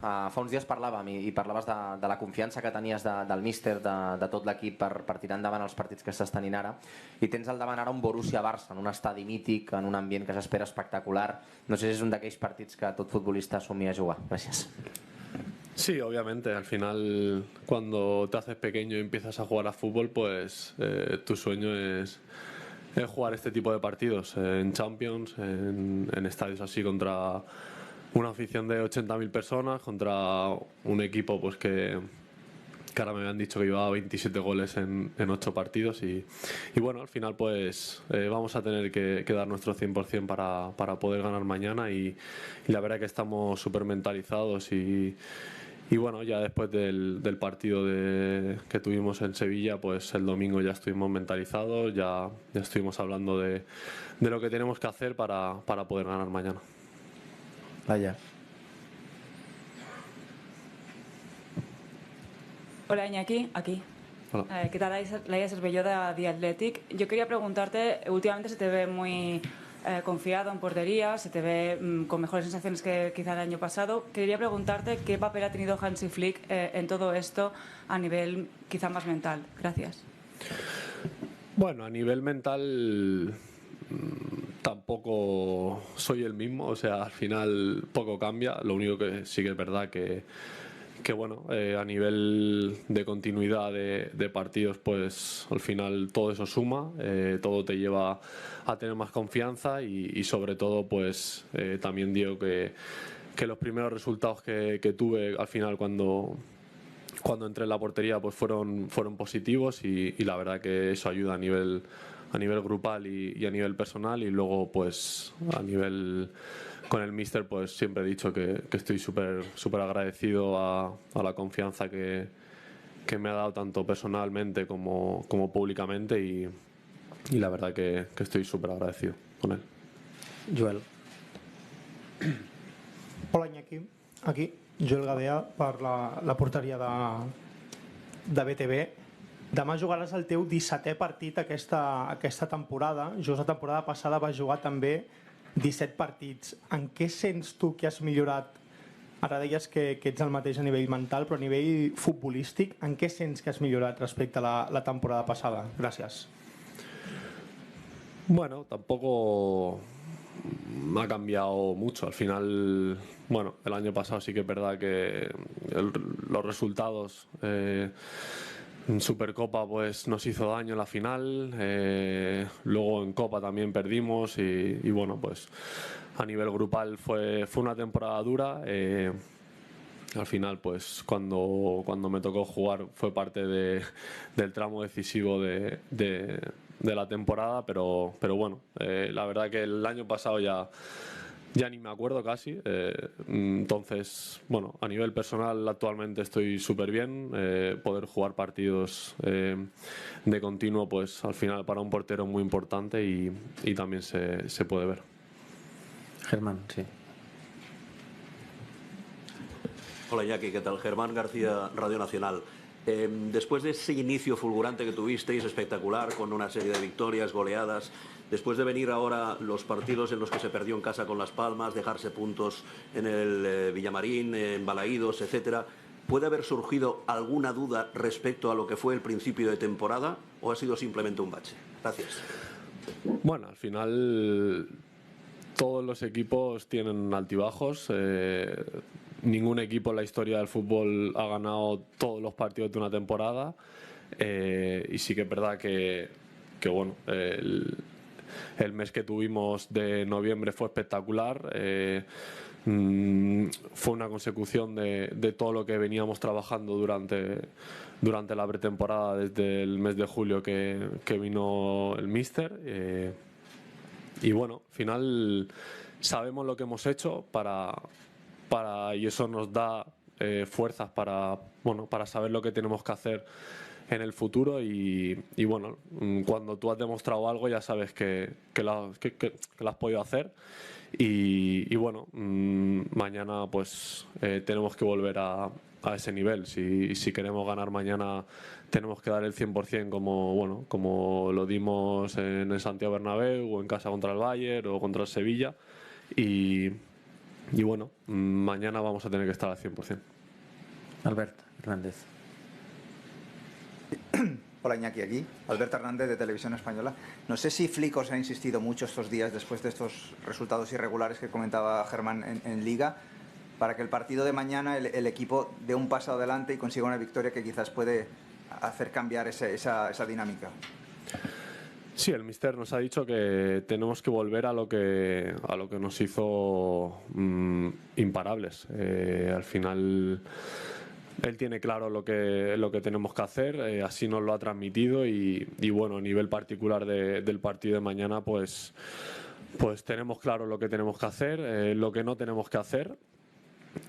Fa uns dies parlàvem i parlaves de la confiança que tenies del míster, de tot l'equip per tirar endavant els partits que estàs tenint ara, i tens al davant ara un Borussia-Barça en un estadi mític, en un ambient que s'espera espectacular. No sé si és un d'aquells partits que tot futbolista somia jugar. Gràcies. Sí, obviamente, al final cuando te haces pequeño y empiezas a jugar a fútbol, pues tu sueño es jugar este tipo de partidos en Champions, en estadios así contra una afición de 80.000 personas, contra un equipo pues que ahora me habían dicho que llevaba 27 goles en 8 partidos y bueno, al final pues vamos a tener que dar nuestro 100% para poder ganar mañana y la verdad que estamos súper mentalizados y bueno, ya después del partido que tuvimos en Sevilla, pues el domingo ya estuvimos mentalizados, ya estuvimos hablando de lo que tenemos que hacer para poder ganar mañana. Vaya. Hola Iñaki, aquí. Hola. ¿Qué tal? Laia Cervelló de The Athletic. Yo quería preguntarte, últimamente se te ve muy confiado en portería, se te ve con mejores sensaciones que quizá el año pasado. Quería preguntarte qué papel ha tenido Hansi Flick en todo esto a nivel quizá más mental. Gracias. Bueno, a nivel mental tampoco soy el mismo, o sea, al final poco cambia. Lo único que sí que es verdad que bueno, a nivel de continuidad de partidos, pues al final todo eso suma, todo te lleva a tener más confianza y sobre todo pues también digo que los primeros resultados que tuve al final cuando entré en la portería pues fueron positivos y la verdad que eso ayuda a nivel grupal y a nivel personal, y luego pues a nivel con el míster pues siempre he dicho que estoy súper agradecido a la confianza que me ha dado tanto personalmente como públicamente y la verdad que estoy súper agradecido con él. Joel. Hola Iñaki, aquí Joel Gavea per la porteria de BTV. Demà jugaràs el teu 17è partit aquesta temporada. Just la temporada passada vas jugar també 17 partits. En què sents tu que has millorat? Ara deies que ets el mateix a nivell mental, però a nivell futbolístic, en què sents que has millorat respecte a la temporada passada? Gràcies. Bueno, tampoco me ha cambiado mucho. Al final, bueno, el año pasado sí que es verdad que los resultados en Supercopa pues nos hizo daño en la final, luego en Copa también perdimos y bueno, pues a nivel grupal fue una temporada dura. Al final pues cuando me tocó jugar fue parte del tramo decisivo de la temporada, pero bueno, la verdad que el año pasado ya ni me acuerdo casi, entonces bueno, a nivel personal actualmente estoy súper bien. Poder jugar partidos de continuo pues al final para un portero es muy importante y también se puede ver. Germán, sí. Hola Iñaki, ¿qué tal? Germán García, Radio Nacional. Después de ese inicio fulgurante que tuvisteis, espectacular, con una serie de victorias, goleadas, después de venir ahora los partidos en los que se perdió en casa con Las Palmas, dejarse puntos en el Villamarín, en Balaídos, etcétera, ¿puede haber surgido alguna duda respecto a lo que fue el principio de temporada o ha sido simplemente un bache? Gracias. Bueno, al final todos los equipos tienen altibajos. Ningún equipo en la historia del fútbol ha ganado todos los partidos de una temporada, y sí que es verdad que bueno, el mes que tuvimos de noviembre fue espectacular. Fue una consecución de todo lo que veníamos trabajando durante la pretemporada, desde el mes de julio que vino el míster, y bueno, al final sabemos lo que hemos hecho y eso nos da fuerzas para saber lo que tenemos que hacer en el futuro y bueno, cuando tú has demostrado algo ya sabes que lo has podido hacer y bueno, mañana pues tenemos que volver a ese nivel. Si queremos ganar mañana tenemos que dar el 100% como lo dimos en el Santiago Bernabéu o en casa contra el Bayern o contra el Sevilla y y bueno, mañana vamos a tener que estar al 100%. Albert Hernández. Hola Iñaki, aquí. Albert Hernández de Televisión Española. No sé si Flick os ha insistido mucho estos días después de estos resultados irregulares que comentaba Germán en Liga, para que el partido de mañana el equipo dé un paso adelante y consiga una victoria que quizás puede hacer cambiar esa dinámica. Sí, el míster nos ha dicho que tenemos que volver a lo que nos hizo imparables. Al final él tiene claro lo que tenemos que hacer, así nos lo ha transmitido y bueno, a nivel particular del partido de mañana pues tenemos claro lo que tenemos que hacer, lo que no tenemos que hacer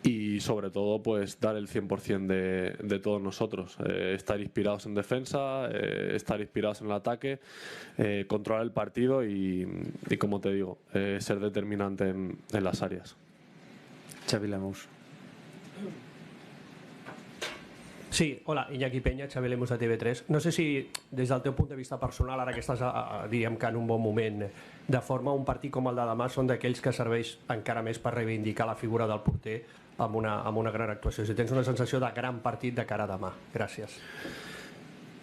y sobre todo pues dar el 100% de todos nosotros, estar inspirados en defensa, estar inspirados en el ataque, controlar el partido y como te digo, ser determinante en las áreas. Xavi Lemus. Sí, hola, Iñaki Peña, Xavi Lemus de TV3. No sé si des del teu punt de vista personal, ara que estàs diguem que en un bon moment de forma, un partit com el de demà són d'aquells que serveix encara més per reivindicar la figura del porter amb una gran actuació. Si tens una sensació de gran partit de cara a demà. Gràcies.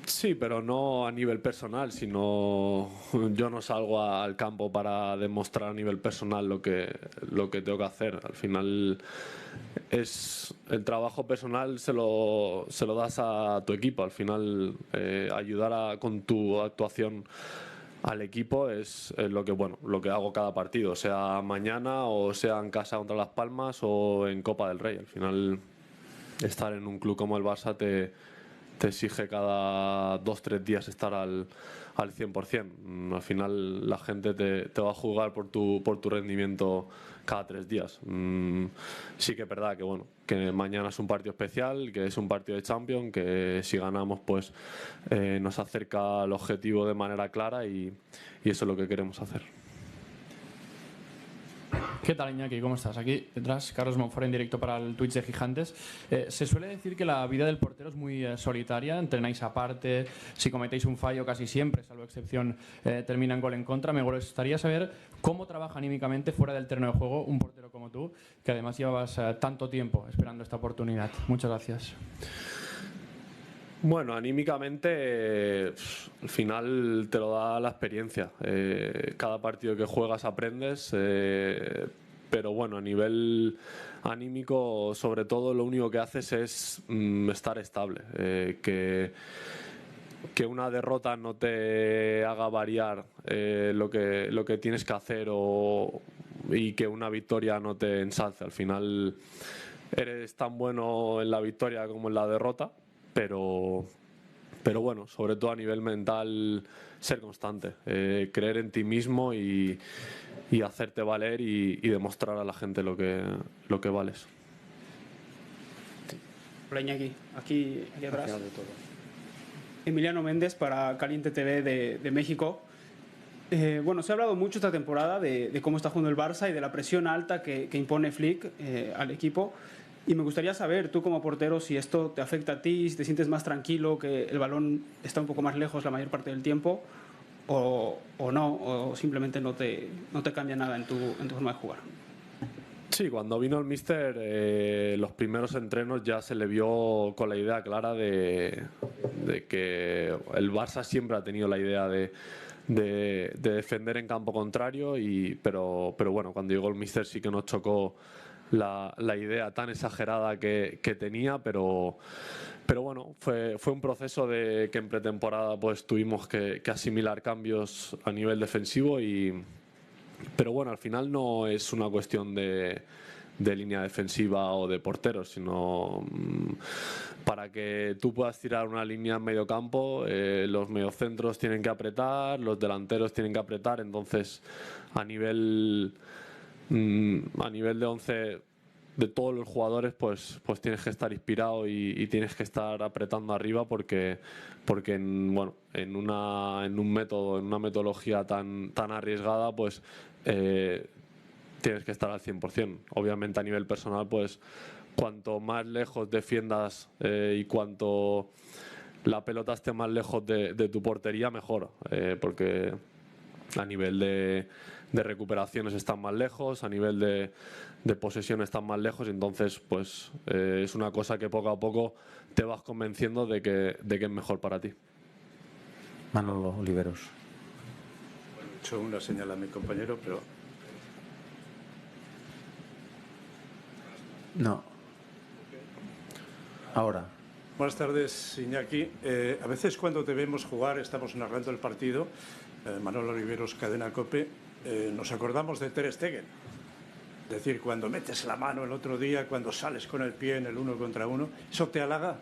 Sí, pero no a nivel personal, sino yo no salgo al campo para demostrar a nivel personal lo que tengo que hacer. Al final es el trabajo personal se lo das a tu equipo. Al final ayudar con tu actuación al equipo es lo que hago cada partido, sea mañana o sea en casa contra Las Palmas o en Copa del Rey. Al final estar en un club como el Barça te exige cada 2-3 días estar al 100%. Al final la gente te va a juzgar por tu rendimiento cada 3 días. Sí que es verdad que mañana es un partido especial, que es un partido de Champions, que si ganamos pues nos acerca al objetivo de manera clara y eso es lo que queremos hacer. ¿Qué tal, Iñaki? ¿Cómo estás? Aquí detrás, Carlos Monfort en directo para el Twitch de Gigantes. Se suele decir que la vida del portero es muy solitaria, entrenáis aparte, si cometéis un fallo casi siempre, salvo excepción, termina en gol en contra. Me gustaría saber cómo trabaja anímicamente fuera del terreno de juego un portero como tú, que además llevabas tanto tiempo esperando esta oportunidad. Muchas gracias. Bueno, anímicamente al final te lo da la experiencia. Cada partido que juegas aprendes, pero bueno, a nivel anímico sobre todo lo único que haces es estar estable, que una derrota no te haga variar lo que tienes que hacer y que una victoria no te ensalce. Al final eres tan bueno en la victoria como en la derrota. Pero bueno, sobre todo a nivel mental, ser constante, creer en ti mismo y hacerte valer y demostrar a la gente lo que vales. Hola Iñaki, aquí atrás. Emiliano Méndez para Caliente TV de México. Bueno, se ha hablado mucho esta temporada de cómo está jugando el Barça y de la presión alta que impone Flick al equipo. Y me gustaría saber, tú como portero, si esto te afecta a ti, si te sientes más tranquilo, que el balón está un poco más lejos la mayor parte del tiempo, o no, o simplemente no te cambia nada en tu forma de jugar. Sí, cuando vino el míster, los primeros entrenos ya se le vio con la idea clara de que el Barça siempre ha tenido la idea de defender en campo contrario, pero bueno, cuando llegó el míster sí que nos chocó la idea tan exagerada que tenía, pero bueno, fue un proceso que en pretemporada pues tuvimos que asimilar cambios a nivel defensivo pero bueno, al final no es una cuestión de línea defensiva o de porteros, sino para que tú puedas tirar una línea en medio campo, los mediocentros tienen que apretar, los delanteros tienen que apretar, entonces a nivel de 11 de todos los jugadores pues tienes que estar inspirado y tienes que estar apretando arriba porque en un método, en una metodología tan arriesgada pues tienes que estar al 100%. Obviamente a nivel personal pues cuanto más lejos defiendas y cuanto la pelota esté más lejos de tu portería mejor, porque a nivel de recuperaciones están más lejos, a nivel de de posesión están más lejos, y entonces pues es una cosa que poco a poco te vas convenciendo de que es mejor para ti. Manolo Oliveros. He hecho una señal a mi compañero, pero... No. Ahora. Buenas tardes, Iñaki. A veces cuando te vemos jugar, estamos narrando el partido, Manolo Oliveros, Cadena COPE, nos acordamos de Ter Stegen. Es decir, cuando metes la mano el otro día, cuando sales con el pie en el 1 contra 1, ¿eso te halaga?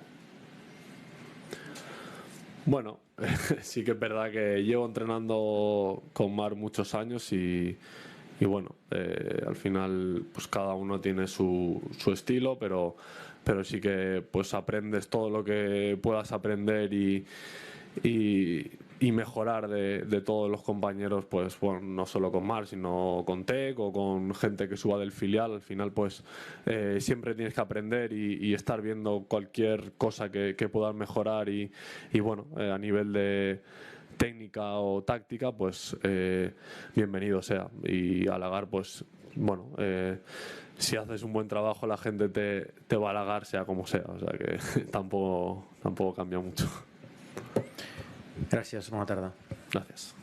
Bueno, sí que es verdad que llevo entrenando con Mar muchos años y bueno, al final pues cada uno tiene su estilo, pero sí que pues aprendes todo lo que puedas aprender y mejorar de todos los compañeros, pues bueno, no solo con Mar, sino con Tec o con gente que suba del filial. Al final pues siempre tienes que aprender y estar viendo cualquier cosa que puedas mejorar y bueno, a nivel de técnica o táctica, pues bienvenido sea, y halagar, pues bueno, si haces un buen trabajo la gente te va a halagar sea como sea, o sea que tampoco cambia mucho. Gràcies, bona tarda. Gràcies.